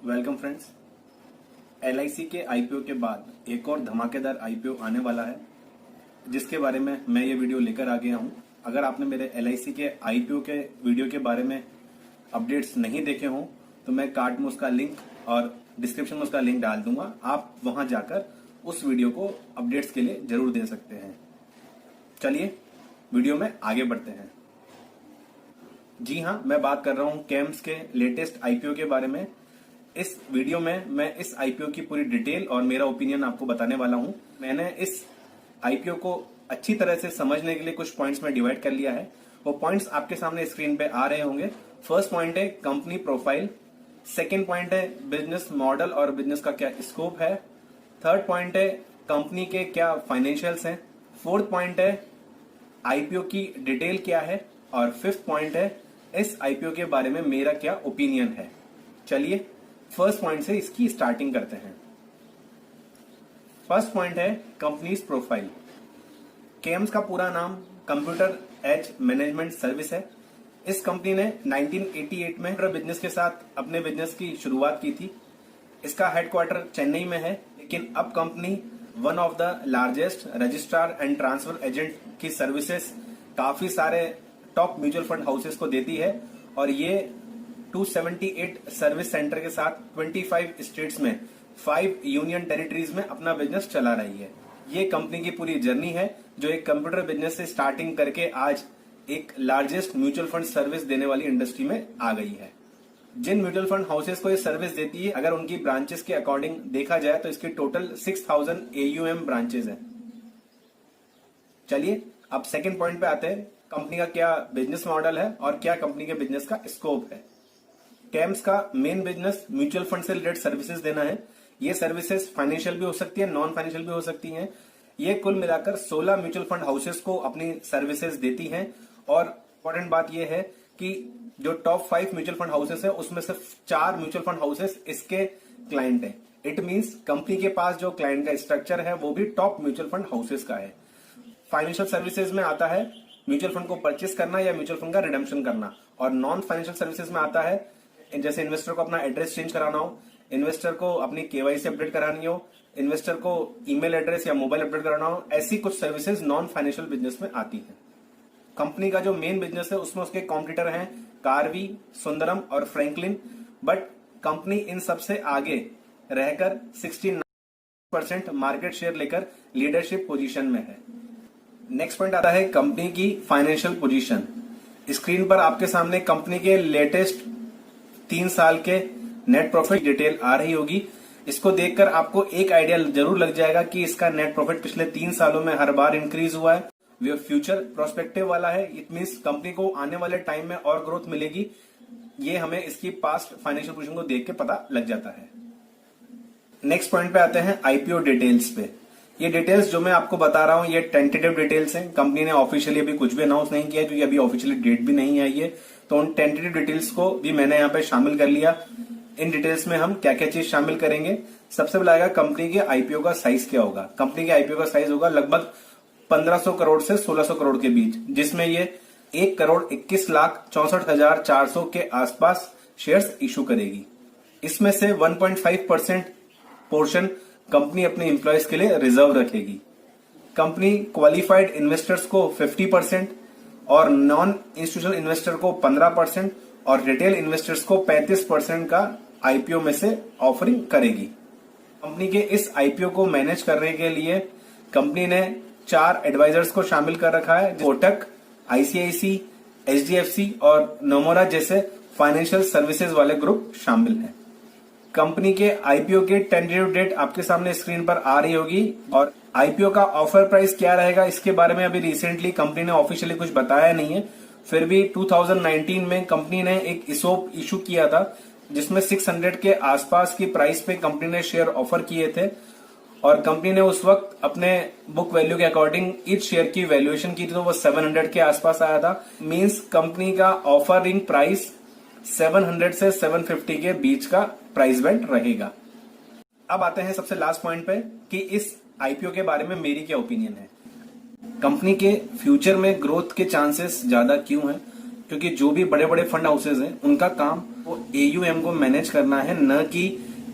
Welcome friends. LIC के IPO के बाद एक और धमाकेदार आईपीओ आने वाला है, जिसके बारे में मैं ये वीडियो लेकर आ गया हूँ। अगर आपने मेरे एलआईसी के आईपीओ के वीडियो के बारे में अपडेट्स नहीं देखे हों तो मैं कार्ड में उसका लिंक और डिस्क्रिप्शन में उसका लिंक डाल दूंगा। आप वहां जाकर उस वीडियो को अपडेट्स के लिए जरूर दे सकते हैं। चलिए वीडियो में आगे बढ़ते हैं। जी हाँ, मैं बात कर रहा हूँ कैम्स के लेटेस्ट आईपीओ के बारे में। इस वीडियो में मैं इस आईपीओ की पूरी डिटेल और मेरा ओपिनियन आपको बताने वाला हूँ। मैंने इस आईपीओ को अच्छी तरह से समझने के लिए कुछ पॉइंट्स में डिवाइड कर लिया है। वो पॉइंट्स आपके सामने स्क्रीन पे आ रहे होंगे। फर्स्ट पॉइंट है कंपनी प्रोफाइल, सेकेंड पॉइंट है बिजनेस मॉडल और बिजनेस का क्या स्कोप है, थर्ड पॉइंट है कंपनी के क्या फाइनेंशियल्स हैं, फोर्थ पॉइंट है आईपीओ की डिटेल क्या है और फिफ्थ पॉइंट है इस आईपीओ के बारे में मेरा क्या ओपिनियन है। चलिए फर्स्ट पॉइंट से इसकी स्टार्टिंग करते हैं। फर्स्ट पॉइंट है कंपनीज प्रोफाइल। केम्स का पूरा नाम कंप्यूटर एज मैनेजमेंट सर्विस है। इस कंपनी ने 1988 में बिजनेस के साथ अपने बिजनेस की शुरुआत की थी। इसका हेडक्वार्टर चेन्नई में है, लेकिन अब company one of the largest registrar and transfer agent की सर्विसेज काफी सारे टॉप म्यूचुअल फंड हाउसेस को देती है और ये 278 सर्विस सेंटर के साथ 25 स्टेट्स में 5 यूनियन टेरिटरीज में अपना बिजनेस चला रही है। ये कंपनी की पूरी जर्नी है जो एक कंप्यूटर बिजनेस से स्टार्टिंग करके आज एक लार्जेस्ट म्यूचुअल फंड सर्विस देने वाली इंडस्ट्री में आ गई है। जिन म्यूचुअल फंड हाउसेस को ये सर्विस देती है, अगर उनकी ब्रांचेस के अकॉर्डिंग देखा जाए तो इसकी टोटल 6000 AUM ब्रांचेस हैं। चलिए अब सेकेंड पॉइंट पे आते हैं। कंपनी का क्या बिजनेस मॉडल है और क्या कंपनी के बिजनेस का स्कोप है। कैम्स का मेन बिजनेस म्यूचुअल फंड से रिलेटेड सर्विसेज देना है। ये सर्विसेज फाइनेंशियल भी हो सकती है, नॉन फाइनेंशियल भी हो सकती हैं। ये कुल मिलाकर 16 म्यूचुअल फंड हाउसेस को अपनी सर्विसेज देती हैं और इम्पोर्टेंट बात यह है कि जो टॉप 5 म्यूचुअल फंड हाउसेस है उसमें सिर्फ 4 म्यूचुअल फंड हाउसेस इसके क्लाइंट है। इट मींस कंपनी के पास जो क्लाइंट का स्ट्रक्चर है वो भी टॉप म्यूचुअल फंड हाउसेस का है। फाइनेंशियल सर्विसेज में आता है म्यूचुअल फंड को परचेस करना या म्यूचुअल फंड का रिडेम्पशन करना, और नॉन फाइनेंशियल सर्विसेज में आता है जैसे इन्वेस्टर को अपना एड्रेस चेंज कराना हो, इन्वेस्टर को अपनी केवाईसी अपडेट करानी हो, इन्वेस्टर को ईमेल एड्रेस या मोबाइल अपडेट कराना हो। ऐसी कुछ सर्विसेज नॉन फाइनेंशियल बिजनेस में आती है। कंपनी का जो मेन बिजनेस है उसमें उसके कॉम्पिटिटर हैं कार्वी, सुंदरम और फ्रैंकलिन, बट कंपनी इन सबसे आगे रहकर 69% मार्केट शेयर लेकर लीडरशिप पोजीशन में है। नेक्स्ट पॉइंट आता है कंपनी की फाइनेंशियल पोजीशन। स्क्रीन पर आपके सामने कंपनी के लेटेस्ट 3 साल के नेट प्रॉफिट डिटेल आ रही होगी। इसको देखकर आपको एक आइडिया जरूर लग जाएगा कि इसका नेट प्रॉफिट पिछले 3 सालों में हर बार इंक्रीज हुआ है। वो फ्यूचर प्रोस्पेक्टिव वाला है। इट मींस कंपनी को आने वाले टाइम में और ग्रोथ मिलेगी। ये हमें इसकी पास्ट फाइनेंशियल पोजीशन को देख के पता लग जाता है। नेक्स्ट पॉइंट पे आते हैं आईपीओ डिटेल्स पे। ये डिटेल्स जो मैं आपको बता रहा हूँ ये टेंटेटिव डिटेल्स हैं। कंपनी ने ऑफिशियली अभी कुछ भी अनाउंस नहीं किया क्योंकि अभी ऑफिशियली डेट भी नहीं आई है, तो उन टेंटेटिव डिटेल्स को भी मैंने यहाँ पे शामिल कर लिया। इन डिटेल्स में हम क्या क्या चीज शामिल करेंगे। सबसे पहले आएगा कंपनी के आईपीओ का साइज क्या होगा। कंपनी के आईपीओ का साइज होगा लगभग 1500 करोड़ से 1600 करोड़ के बीच, जिसमें ये 1,21,64,400 के आसपास शेयर्स इशू करेगी। इसमें से 1.5% पोर्शन कंपनी अपने एम्प्लॉयज के लिए रिजर्व रखेगी। कंपनी क्वालिफाइड इन्वेस्टर्स को 50% और नॉन इंस्टीट्यूशनल इन्वेस्टर को 15% और रिटेल इन्वेस्टर्स को 35% का आईपीओ में से ऑफरिंग करेगी। कंपनी के इस आईपीओ को मैनेज करने के लिए कंपनी ने 4 एडवाइजर्स को शामिल कर रखा है। कोटक, आईसीआईसी, एचडीएफसी और नोमोरा जैसे फाइनेंशियल सर्विसेज वाले ग्रुप शामिल हैं। कंपनी के आईपीओ की टेंटेटिव डेट आपके सामने स्क्रीन पर आ रही होगी और आईपीओ का ऑफर प्राइस क्या रहेगा इसके बारे में अभी रिसेंटली कंपनी ने ऑफिशियली कुछ बताया नहीं है। फिर भी 2019 में कंपनी ने एक इशोप इशू किया था जिसमें 600 के आसपास की प्राइस पे कंपनी ने शेयर ऑफर किए थे और कंपनी ने उस वक्त अपने बुक वैल्यू के अकॉर्डिंग ईच शेयर की वैल्यूएशन की थी, तो वो 700 के आसपास आया था। मींस कंपनी का ऑफरिंग प्राइस 700 से 750 के बीच का प्राइस बैंड रहेगा। अब आते हैं सबसे लास्ट पॉइंट पे कि इस आईपीओ के बारे में मेरी क्या ओपिनियन है। कंपनी के फ्यूचर में ग्रोथ के चांसेस ज्यादा क्यों हैं? क्योंकि जो भी बड़े बड़े फंड हाउसेज हैं उनका काम वो AUM को मैनेज करना है, न कि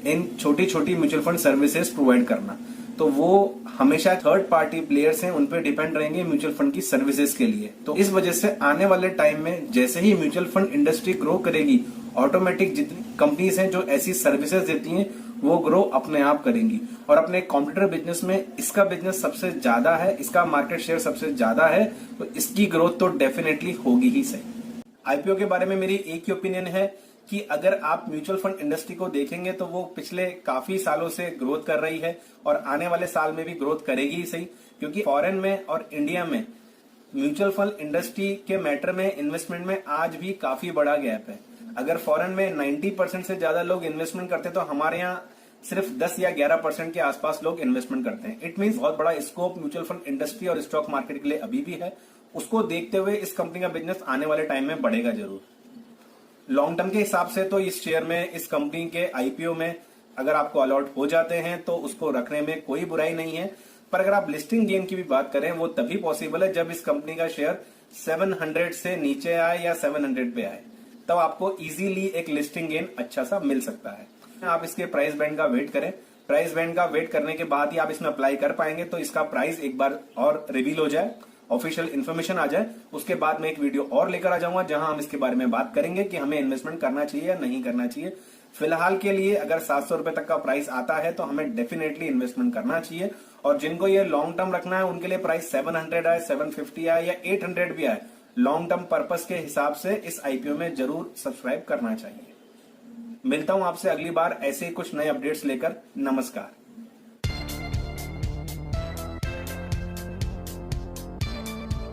इन छोटी छोटी म्यूचुअल फंड सर्विसेज प्रोवाइड करना। तो वो हमेशा थर्ड पार्टी प्लेयर्स हैं, उन पे डिपेंड रहेंगे म्यूचुअल फंड की सर्विसेज के लिए। तो इस वजह से आने वाले टाइम में जैसे ही म्यूचुअल फंड इंडस्ट्री ग्रो करेगी, ऑटोमेटिक जितनी कंपनीज हैं जो ऐसी सर्विसेज देती हैं वो ग्रो अपने आप करेंगी। और अपने कॉम्पिटिटर बिजनेस में इसका बिजनेस सबसे ज्यादा है, इसका मार्केट शेयर सबसे ज्यादा है, तो इसकी ग्रोथ तो डेफिनेटली होगी ही सही। IPO के बारे में मेरी एक ही ओपिनियन है कि अगर आप म्यूचुअल फंड इंडस्ट्री को देखेंगे तो वो पिछले काफी सालों से ग्रोथ कर रही है और आने वाले साल में भी ग्रोथ करेगी ही सही, क्योंकि फॉरेन में और इंडिया में म्यूचुअल फंड इंडस्ट्री के मैटर में इन्वेस्टमेंट में आज भी काफी बड़ा गैप है। अगर फॉरेन में 90% से ज्यादा लोग इन्वेस्टमेंट करते हैं तो हमारे यहाँ सिर्फ 10 या 11% के आसपास लोग इन्वेस्टमेंट करते हैं। इट मींस बहुत बड़ा स्कोप म्यूचुअल फंड इंडस्ट्री और स्टॉक मार्केट के लिए अभी भी है। उसको देखते हुए इस कंपनी का बिजनेस आने वाले टाइम में बढ़ेगा जरूर। लॉन्ग टर्म के हिसाब से तो इस शेयर में, इस कंपनी के IPO में अगर आपको अलॉट हो जाते हैं तो उसको रखने में कोई बुराई नहीं है। पर अगर आप लिस्टिंग गेन की भी बात करें, वो तभी पॉसिबल है जब इस कंपनी का शेयर 700 से नीचे आए या 700 पे आए, तब आपको इजीली एक लिस्टिंग गेन अच्छा सा मिल सकता है। आप इसके प्राइस बैंड का वेट करें। प्राइस बैंड का वेट करने के बाद ही आप इसमें अप्लाई कर पाएंगे, तो इसका प्राइस एक बार और रिवील हो जाए, ऑफिशियल इन्फॉर्मेशन आ जाए, उसके बाद मैं एक वीडियो और लेकर आ जाऊंगा जहां हम इसके बारे में बात करेंगे कि हमें इन्वेस्टमेंट करना चाहिए या नहीं करना चाहिए। फिलहाल के लिए अगर 700 रुपए तक का प्राइस आता है तो हमें डेफिनेटली इन्वेस्टमेंट करना चाहिए। और जिनको ये लॉन्ग टर्म रखना है उनके लिए प्राइस 700 आए, 750 आए या 800 भी आए, लॉन्ग टर्म पर्पस के हिसाब से इस IPO में जरूर सब्सक्राइब करना चाहिए। मिलता हूं आपसे अगली बार ऐसे ही कुछ नए अपडेट्स लेकर। नमस्कार।